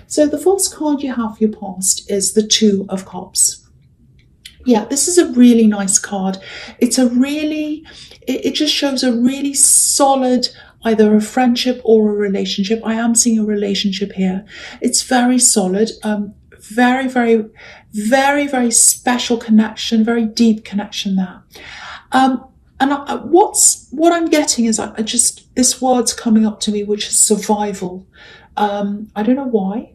So the first card you have for your past is the Two of Cups. Yeah, this is a really nice card. It just shows a really solid, either a friendship or a relationship. I am seeing a relationship here. It's very solid, very, very, very, very special connection, very deep connection there. What I'm getting is this word's coming up to me, which is survival. I don't know why.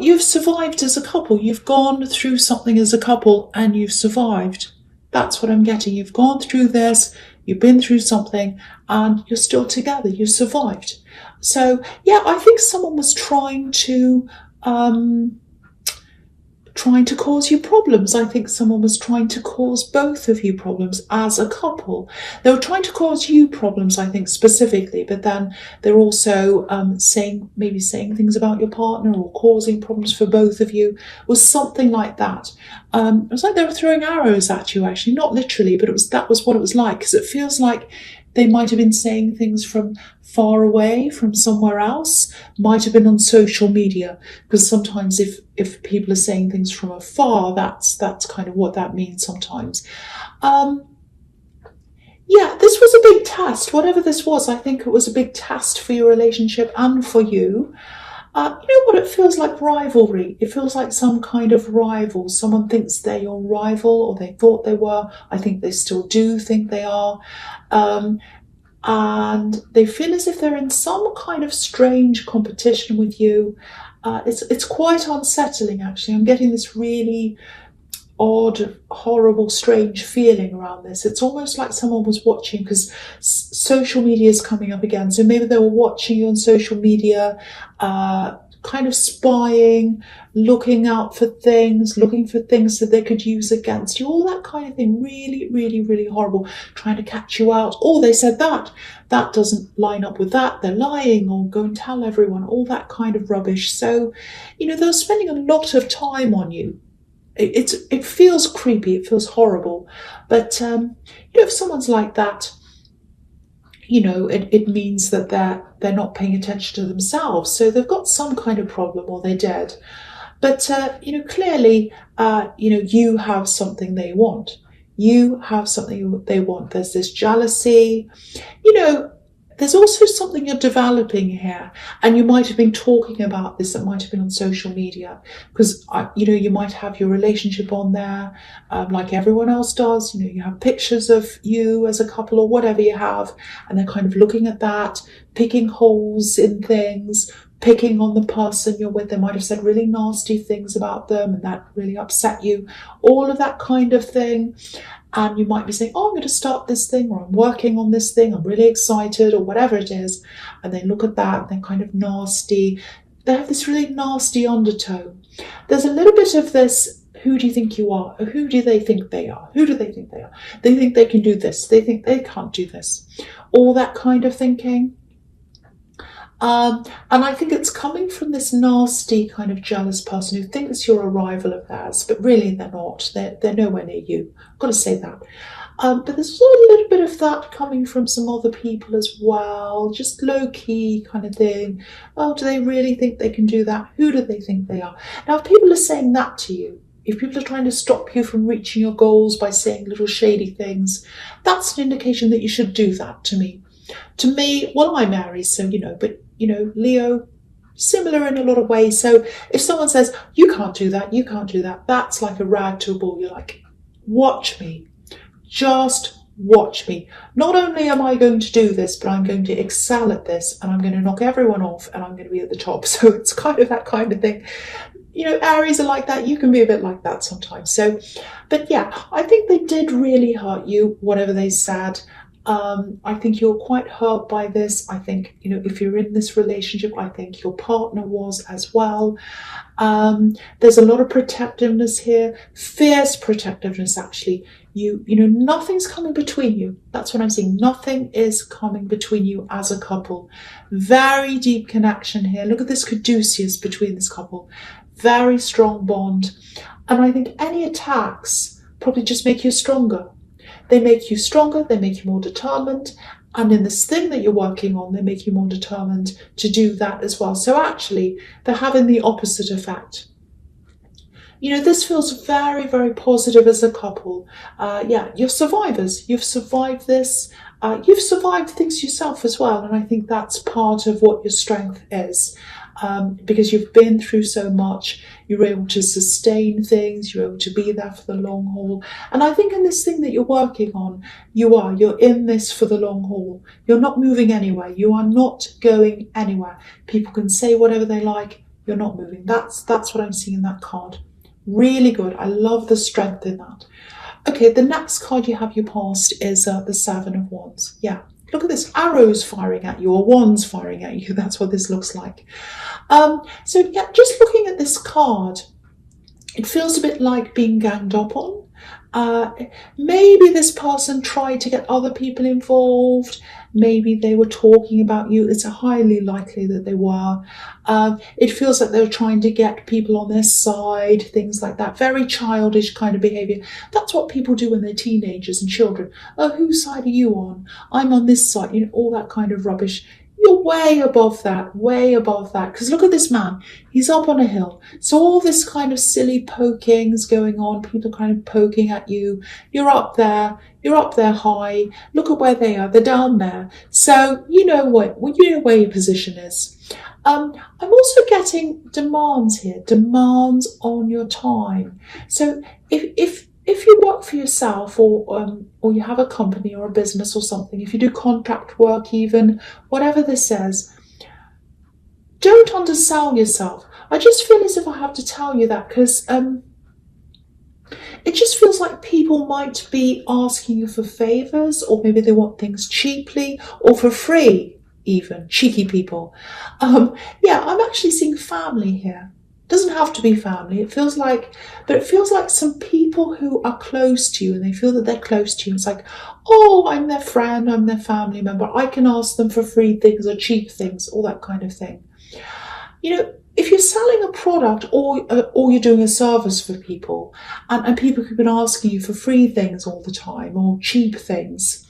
You've survived as a couple. You've gone through something as a couple and you've survived. That's what I'm getting. You've gone through this, you've been through something, and you're still together. You survived. So yeah, I think someone was trying to cause you problems. I think someone was trying to cause both of you problems as a couple. They were trying to cause you problems, I think, specifically, but then they're also saying things about your partner or causing problems for both of you, or something like that. It was like they were throwing arrows at you, actually, not literally, but that was what it was like, because it feels like they might have been saying things from far away, from somewhere else, might have been on social media, because sometimes if people are saying things from afar, that's kind of what that means sometimes. This was a big test. Whatever this was, I think it was a big test for your relationship and for you. You know what? It feels like rivalry. It feels like some kind of rival. Someone thinks they're your rival, or they thought they were. I think they still do think they are. And they feel as if they're in some kind of strange competition with you. It's quite unsettling, actually. I'm getting this really odd, horrible, strange feeling around this. It's almost like someone was watching, because social media is coming up again. So maybe they were watching you on social media, kind of spying, looking out for things, looking for things that they could use against you, all that kind of thing. Really, really, really horrible. Trying to catch you out. Oh, they said that doesn't line up with that. They're lying, or go and tell everyone, all that kind of rubbish. So, they're spending a lot of time on you. It feels creepy. It feels horrible. But, if someone's like that, it means that they're not paying attention to themselves. So they've got some kind of problem, or they're dead. But, clearly, you have something they want. You have something they want. There's this jealousy. There's also something you're developing here. And you might have been talking about this. It might have been on social media. Because, you might have your relationship on there, like everyone else does. You have pictures of you as a couple, or whatever you have. And they're kind of looking at that, picking holes in things, picking on the person you're with. They might have said really nasty things about them, and that really upset you. All of that kind of thing. And you might be saying, oh, I'm going to start this thing, or I'm working on this thing, I'm really excited, or whatever it is. And they look at that, and they're kind of nasty. They have this really nasty undertone. There's a little bit of this, who do you think you are? Or who do they think they are? Who do they think they are? They think they can do this. They think they can't do this. All that kind of thinking. And I think it's coming from this nasty kind of jealous person who thinks you're a rival of theirs, but really they're not. They're nowhere near you. I've got to say that. But there's a little bit of that coming from some other people as well, just low-key kind of thing. Oh, do they really think they can do that? Who do they think they are? Now, if people are saying that to you, if people are trying to stop you from reaching your goals by saying little shady things, that's an indication that you should do that to me. To me, well, I'm Aries, so, but, Leo, similar in a lot of ways. So if someone says, you can't do that, that's like a rag to a bull. You're like, watch me. Just watch me. Not only am I going to do this, but I'm going to excel at this, and I'm going to knock everyone off, and I'm going to be at the top. So it's kind of that kind of thing. Aries are like that. You can be a bit like that sometimes. So, but yeah, I think they did really hurt you, whatever they said. I think you're quite hurt by this. I think, if you're in this relationship, I think your partner was as well. There's a lot of protectiveness here, fierce protectiveness, actually. Nothing's coming between you. That's what I'm seeing. Nothing is coming between you as a couple. Very deep connection here. Look at this caduceus between this couple. Very strong bond. And I think any attacks probably just make you stronger. They make you stronger, they make you more determined, And in this thing that you're working on, they make you more determined to do that as well. So actually, they're having the opposite effect. This feels very, very positive as a couple. You're survivors. You've survived this. You've survived things yourself as well. And I think that's part of what your strength is. Because you've been through so much, you're able to sustain things, you're able to be there for the long haul. And I think in this thing that you're working on, you're in this for the long haul. You're not moving anywhere. You are not going anywhere. People can say whatever they like. You're not moving. That's what I'm seeing in that card. Really good. I love the strength in that. Okay, the next card you have your past is the Seven of Wands. Yeah. Look at this, arrows firing at you, or wands firing at you. That's what this looks like. Just looking at this card, it feels a bit like being ganged up on. Maybe this person tried to get other people involved. Maybe they were talking about you. It's highly likely that they were. It feels like they were trying to get people on their side, things like that. Very childish kind of behaviour. That's what people do when they're teenagers and children. Oh, whose side are you on? I'm on this side. All that kind of rubbish. You're way above that, way above that. Because look at this man. He's up on a hill. So all this kind of silly poking is going on. People kind of poking at you. You're up there. You're up there high. Look at where they are. They're down there. So you know where your position is. I'm also getting demands here. Demands on your time. So if you work for yourself or you have a company or a business or something, if you do contract work even, whatever this says, don't undersell yourself. I just feel as if I have to tell you that because it just feels like people might be asking you for favours, or maybe they want things cheaply or for free even. Cheeky people. I'm actually seeing family here. Doesn't have to be family. It feels like some people who are close to you and they feel that they're close to you. It's like, oh, I'm their friend, I'm their family member. I can ask them for free things or cheap things, all that kind of thing. If you're selling a product or you're doing a service for people and people have been asking you for free things all the time or cheap things,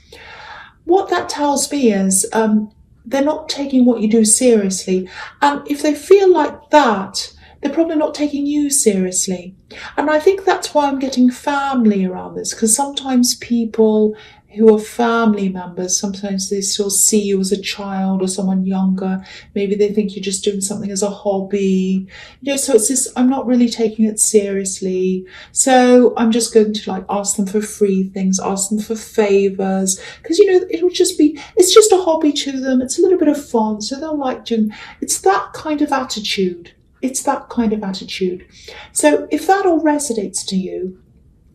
what that tells me is they're not taking what you do seriously. And if they feel like that, they're probably not taking you seriously. And I think that's why I'm getting family around this, because sometimes people who are family members, sometimes they still see you as a child or someone younger. Maybe they think you're just doing something as a hobby. So it's this, I'm not really taking it seriously. So I'm just going to ask them for free things, ask them for favors, because it's just a hobby to them. It's a little bit of fun. So they'll like doing, it's that kind of attitude. It's that kind of attitude. So if that all resonates to you,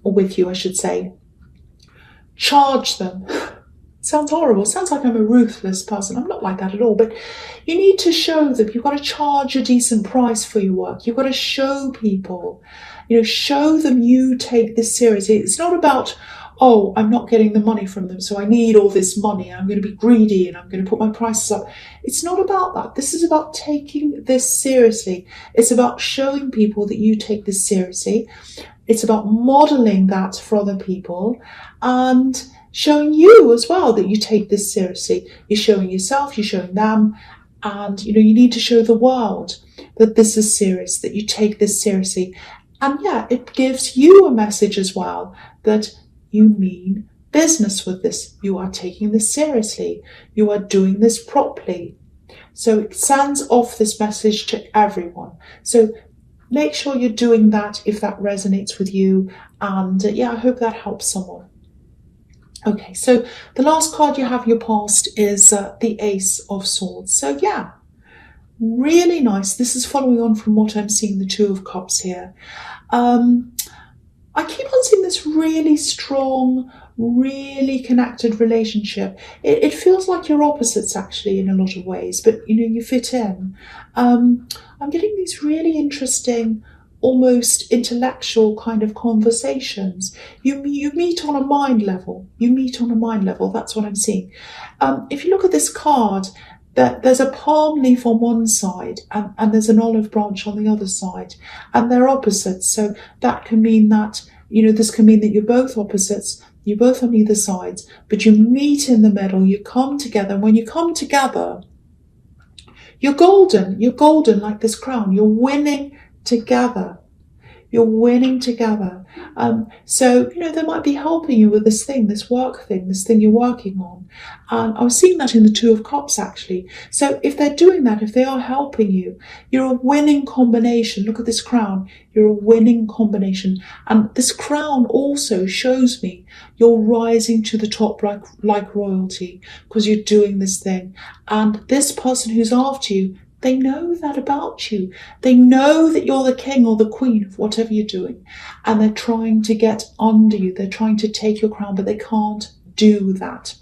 or with you, I should say, charge them. Sounds horrible. Sounds like I'm a ruthless person. I'm not like that at all. But you need to show them. You've got to charge a decent price for your work. You've got to show people. Show them you take this seriously. It's not about, oh, I'm not getting the money from them, so I need all this money. I'm going to be greedy and I'm going to put my prices up. It's not about that. This is about taking this seriously. It's about showing people that you take this seriously. It's about modeling that for other people and showing you as well that you take this seriously. You're showing yourself, you're showing them, and you need to show the world that this is serious, that you take this seriously. And it gives you a message as well that you mean business with this. You are taking this seriously. You are doing this properly. So it sends off this message to everyone. So make sure you're doing that if that resonates with you. And I hope that helps someone. Okay, so the last card you have in your past is the Ace of Swords. So really nice. This is following on from what I'm seeing, the Two of Cups here. I keep on seeing this really strong, really connected relationship. It feels like you're opposites actually in a lot of ways, but you fit in. I'm getting these really interesting, almost intellectual kind of conversations. You meet on a mind level. That's what I'm seeing. If you look at this card, there's a palm leaf on one side and there's an olive branch on the other side, and they're opposites. So that can mean that, this can mean that you're both opposites. You're both on either sides, but you meet in the middle, you come together. And when you come together, you're golden. You're golden like this crown. You're winning together. You're winning together. So, they might be helping you with this thing, this work thing, this thing you're working on. And I was seeing that in the Two of Cups, actually. So if they're doing that, if they are helping you, you're a winning combination. Look at this crown. You're a winning combination. And this crown also shows me you're rising to the top like royalty because you're doing this thing. And this person who's after you, they know that about you. They know that you're the king or the queen of whatever you're doing. And they're trying to get under you. They're trying to take your crown, but they can't do that.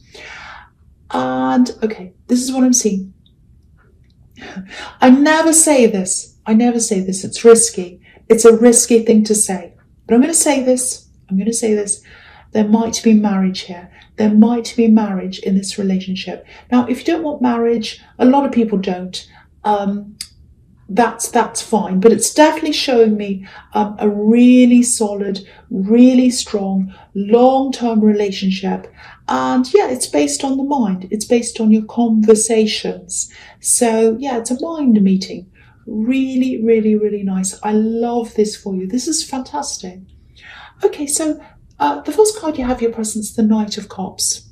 And okay, this is what I'm seeing. I never say this. It's risky. It's a risky thing to say. But I'm going to say this. There might be marriage here. There might be marriage in this relationship. Now, if you don't want marriage, a lot of people don't. That's fine, but it's definitely showing me a really solid, really strong, long-term relationship. And yeah, it's based on the mind. It's based on your conversations. So yeah, it's a mind meeting. Really, really, really nice. I love this for you. This is fantastic. Okay, so the first card you have your presence, the Knight of Cups.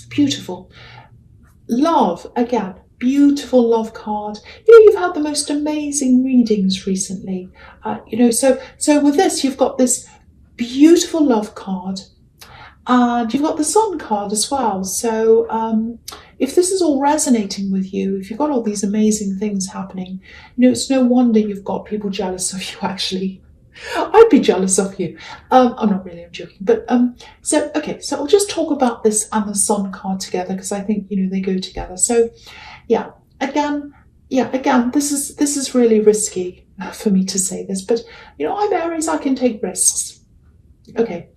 Beautiful. Love, again. Beautiful love card. You've had the most amazing readings recently. So with this, you've got this beautiful love card, and you've got the Sun card as well. So if this is all resonating with you, if you've got all these amazing things happening, it's no wonder you've got people jealous of you. Actually, I'd be jealous of you. I'm not really, I'm joking. But so I'll just talk about this and the Sun card together because I think they go together. So. Yeah, again, this is really risky for me to say this, but I'm Aries, I can take risks. Okay.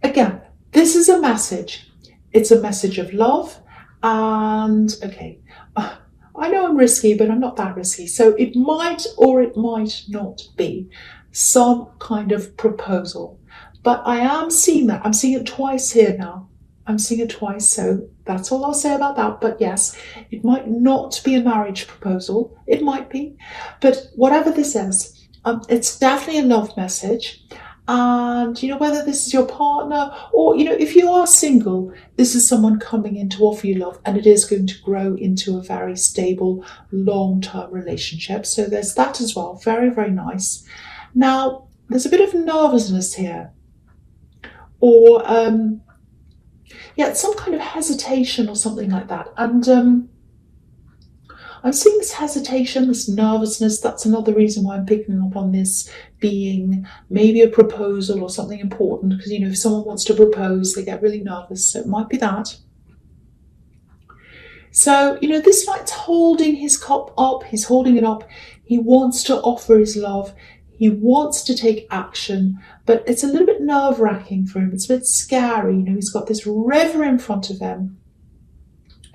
Again, this is a message. It's a message of love, and okay, I know I'm risky, but I'm not that risky. So it might or it might not be some kind of proposal, but I am seeing that. I'm seeing it twice here now. I'm seeing it twice, so that's all I'll say about that. But yes, it might not be a marriage proposal. It might be. But whatever this is, it's definitely a love message. And, whether this is your partner or, if you are single, this is someone coming in to offer you love, and it is going to grow into a very stable, long-term relationship. So there's that as well. Very, very nice. Now, there's a bit of nervousness here. Or, some kind of hesitation or something like that. And I'm seeing this hesitation, this nervousness. That's another reason why I'm picking up on this being maybe a proposal or something important. Because, if someone wants to propose, they get really nervous. So it might be that. So, this knight's holding his cup up. He's holding it up. He wants to offer his love. He wants to take action, but it's a little bit nerve-wracking for him. It's a bit scary. He's got this river in front of him.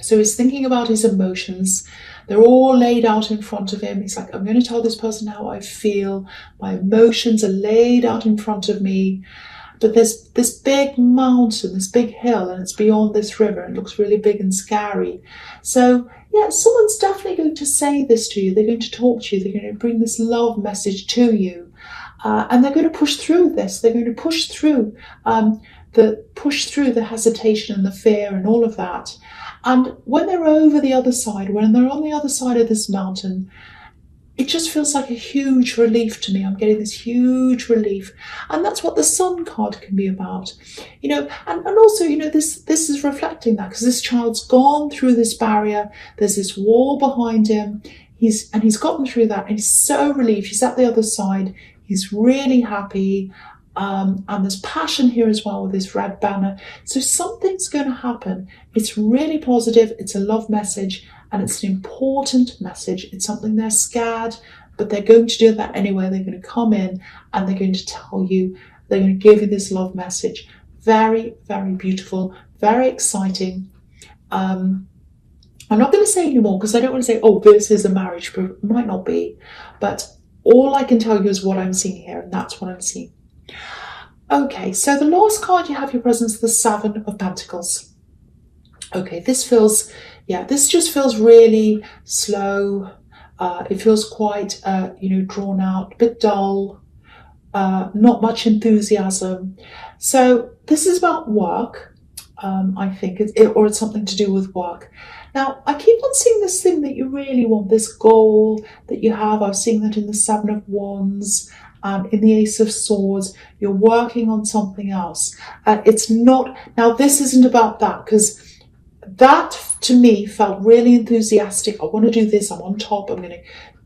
So he's thinking about his emotions. They're all laid out in front of him. He's like, I'm going to tell this person how I feel. My emotions are laid out in front of me. But there's this big mountain, this big hill, and it's beyond this river. It looks really big and scary. So, yeah, someone's definitely going to say this to you. They're going to talk to you. They're going to bring this love message to you. And they're going to push through this. They're going to push through the hesitation and the fear and all of that. And when they're over the other side, when they're on the other side of this mountain, it just feels like a huge relief to me. I'm getting this huge relief. And that's what the Sun card can be about. And also, this is reflecting that because this child's gone through this barrier. There's this wall behind him. He's gotten through that and he's so relieved. He's at the other side. He's really happy. And there's passion here as well with this red banner. So something's going to happen. It's really positive. It's a love message. And it's an important message. It's something they're scared, but they're going to do that anyway. They're going to come in and they're going to tell you, they're going to give you this love message. Very, very beautiful, very exciting. I'm not going to say anymore because I don't want to say, oh, this is a marriage. It might not be. But all I can tell you is what I'm seeing here, and that's what I'm seeing. Okay, so the last card you have your presence, the Seven of Pentacles. Okay, this feels, yeah, this just feels really slow. It feels quite, drawn out, a bit dull, not much enthusiasm. So this is about work, I think, or it's something to do with work. Now, I keep on seeing this thing that you really want, this goal that you have. I'm seeing that in the Seven of Wands and in the Ace of Swords. You're working on something else. It's not, now this isn't about that, because that to me felt really enthusiastic. I want to do this. I'm on top. I'm going to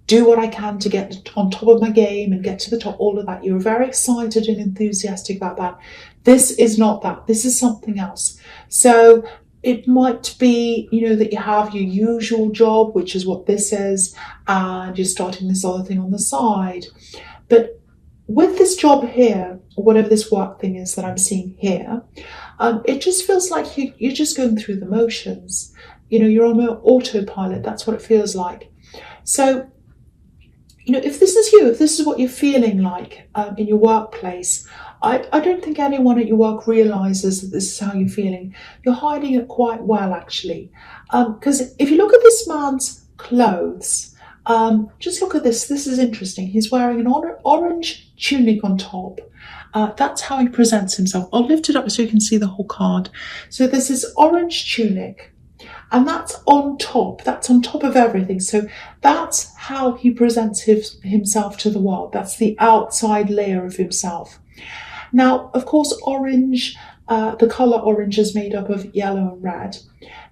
do what I can to get on top of my game and get to the top, all of that. You're very excited and enthusiastic about that. This is not that. This is something else. So it might be, that you have your usual job, which is what this is, and you're starting this other thing on the side. But with this job here, or whatever this work thing is that I'm seeing here, it just feels like you're just going through the motions. You're on autopilot. That's what it feels like. So, if this is you, if this is what you're feeling like in your workplace, I don't think anyone at your work realizes that this is how you're feeling. You're hiding it quite well, actually. Because if you look at this man's clothes, just look at this. This is interesting. He's wearing an orange tunic on top. That's how he presents himself. I'll lift it up so you can see the whole card. So there's this orange tunic, and that's on top. That's on top of everything. So that's how he presents himself to the world. That's the outside layer of himself. Now, of course, orange, the colour orange is made up of yellow and red.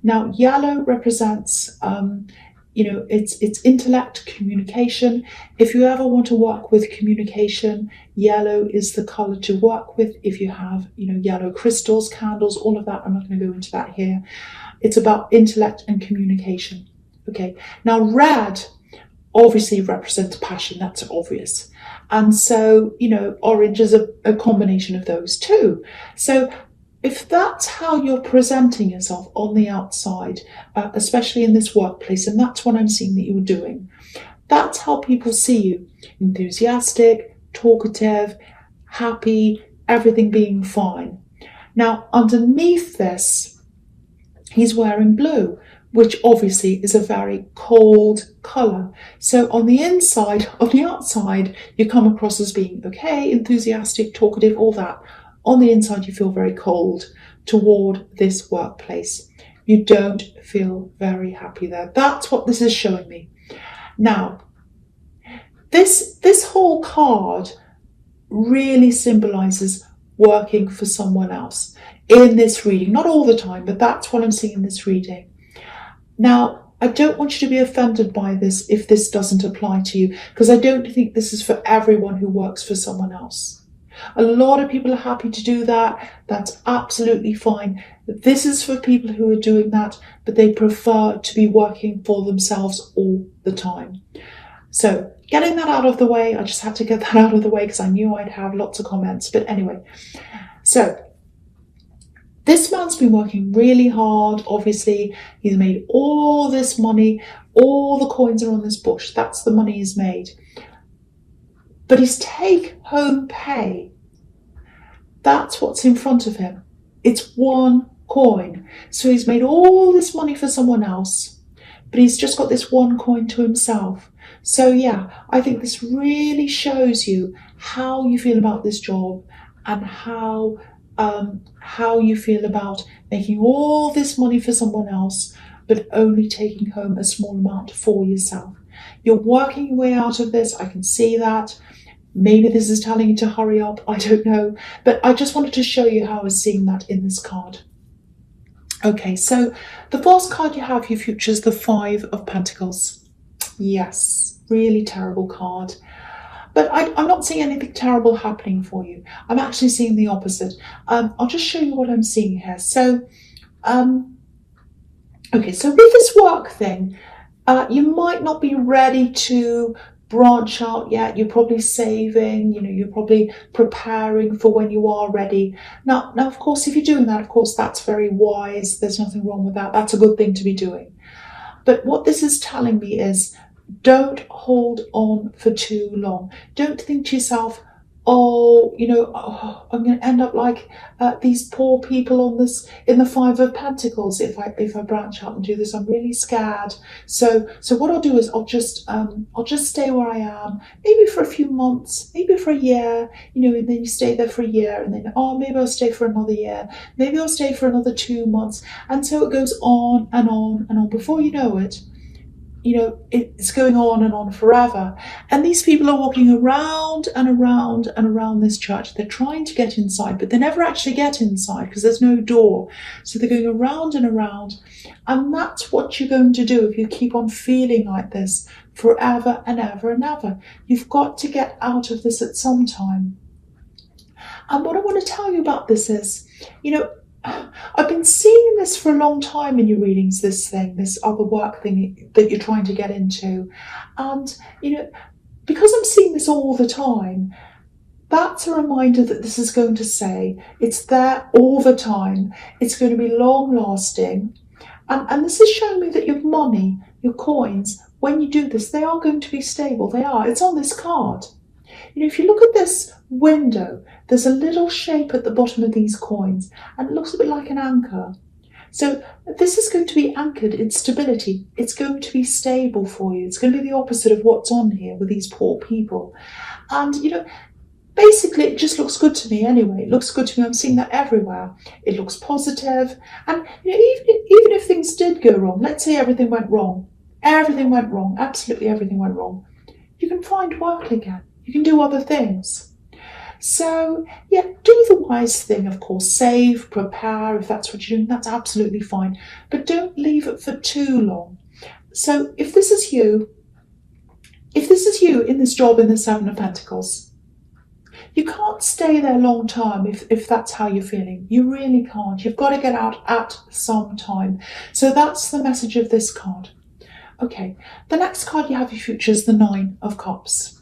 Now, yellow represents it's intellect, communication. If you ever want to work with communication, yellow is the color to work with. If you have, yellow crystals, candles, all of that, I'm not going to go into that here. It's about intellect and communication. Okay. Now, red obviously represents passion. That's obvious. And so, orange is a combination of those two. So if that's how you're presenting yourself on the outside, especially in this workplace, and that's what I'm seeing that you're doing, that's how people see you. Enthusiastic, talkative, happy, everything being fine. Now, underneath this, he's wearing blue, which obviously is a very cold colour. So on the inside, on the outside, you come across as being okay, enthusiastic, talkative, all that. On the inside, you feel very cold toward this workplace. You don't feel very happy there. That's what this is showing me. Now, this whole card really symbolizes working for someone else in this reading. Not all the time, but that's what I'm seeing in this reading. Now, I don't want you to be offended by this if this doesn't apply to you, because I don't think this is for everyone who works for someone else. A lot of people are happy to do that. That's absolutely fine. This is for people who are doing that, but they prefer to be working for themselves all the time. So getting that out of the way, I just had to get that out of the way because I knew I'd have lots of comments. But anyway, so this man's been working really hard. Obviously, he's made all this money. All the coins are on this bush. That's the money he's made. But his take-home pay, that's what's in front of him. It's one coin. So he's made all this money for someone else, but he's just got this one coin to himself. So yeah, I think this really shows you how you feel about this job and how you feel about making all this money for someone else, but only taking home a small amount for yourself. You're working your way out of this. I can see that. Maybe this is telling you to hurry up. I don't know. But I just wanted to show you how I was seeing that in this card. Okay, so the first card you have, your future, is the Five of Pentacles. Yes, really terrible card. But I'm not seeing anything terrible happening for you. I'm actually seeing the opposite. I'll just show you what I'm seeing here. So, okay, so with this work thing, you might not be ready to branch out yet. You're probably saving, you're probably preparing for when you are ready. Now, of course, if you're doing that, of course, that's very wise. There's nothing wrong with that. That's a good thing to be doing. But what this is telling me is don't hold on for too long. Don't think to yourself, oh, I'm going to end up like these poor people on this in the Five of Pentacles. If I branch out and do this, I'm really scared. So what I'll do is I'll just stay where I am, maybe for a few months, maybe for a year, and then you stay there for a year, and then maybe I'll stay for another year, maybe I'll stay for another 2 months, and so it goes on and on and on. Before you know it, it's going on and on forever. And these people are walking around and around and around this church. They're trying to get inside, but they never actually get inside because there's no door. So they're going around and around. And that's what you're going to do if you keep on feeling like this forever and ever and ever. You've got to get out of this at some time. And what I want to tell you about this is, I've been seeing this for a long time in your readings, this other work thing that you're trying to get into. And, because I'm seeing this all the time, that's a reminder that this is going to stay. It's there all the time. It's going to be long lasting. And this is showing me that your money, your coins, when you do this, they are going to be stable. They are. It's on this card. If you look at this window, there's a little shape at the bottom of these coins, and it looks a bit like an anchor. So this is going to be anchored in stability. It's going to be stable for you. It's going to be the opposite of what's on here with these poor people. And, basically it just looks good to me anyway. It looks good to me. I'm seeing that everywhere. It looks positive. And, even if things did go wrong, let's say everything went wrong, absolutely everything went wrong, you can find work again. You can do other things. So, do the wise thing, of course. Save, prepare, if that's what you're doing, that's absolutely fine. But don't leave it for too long. So, if this is you in this job in the Seven of Pentacles, you can't stay there long term if that's how you're feeling. You really can't. You've got to get out at some time. So that's the message of this card. Okay, the next card you have your future is the Nine of Cups.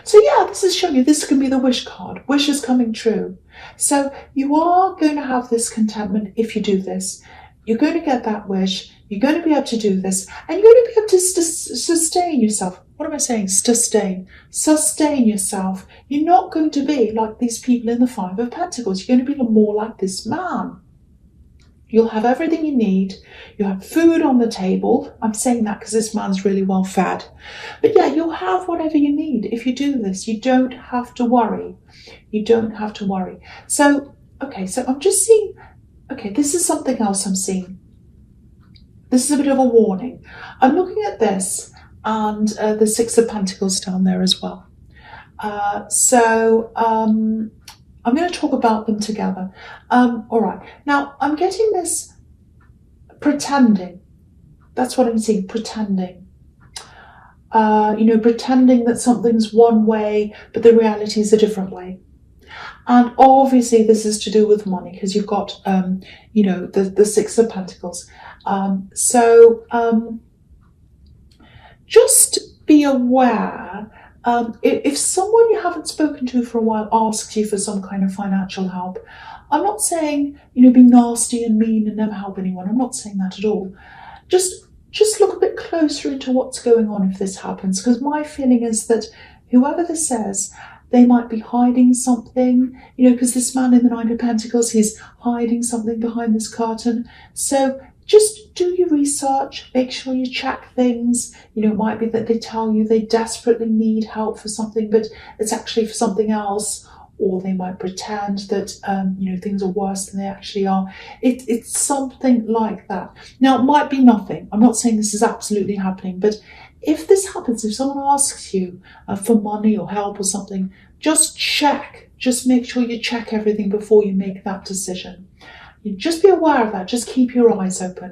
So this is showing you this can be the wish card. Wish is coming true. So you are going to have this contentment if you do this. You're going to get that wish. You're going to be able to do this. And you're going to be able to sustain yourself. What am I saying? Sustain. Sustain yourself. You're not going to be like these people in the Five of Pentacles. You're going to be more like this man. You'll have everything you need. You'll have food on the table. I'm saying that because this man's really well fed. But you'll have whatever you need if you do this. You don't have to worry. You don't have to worry. So I'm just seeing, this is something else I'm seeing. This is a bit of a warning. I'm looking at this and the Six of Pentacles down there as well. I'm going to talk about them together. All right. Now, I'm getting this pretending. That's what I'm seeing, pretending. Pretending that something's one way, but the reality is a different way. And obviously this is to do with money because you've got, the Six of Pentacles. Just be aware. If someone you haven't spoken to for a while asks you for some kind of financial help, I'm not saying, be nasty and mean and never help anyone. I'm not saying that at all. Just look a bit closer into what's going on if this happens, because my feeling is that whoever this says, they might be hiding something, because this man in the Nine of Pentacles, he's hiding something behind this curtain. So just do your research, make sure you check things. It might be that they tell you they desperately need help for something, but it's actually for something else. Or they might pretend that, things are worse than they actually are. It's something like that. Now, it might be nothing. I'm not saying this is absolutely happening, but if this happens, if someone asks you for money or help or something, just check. Just make sure you check everything before you make that decision. You just be aware of that. Just keep your eyes open.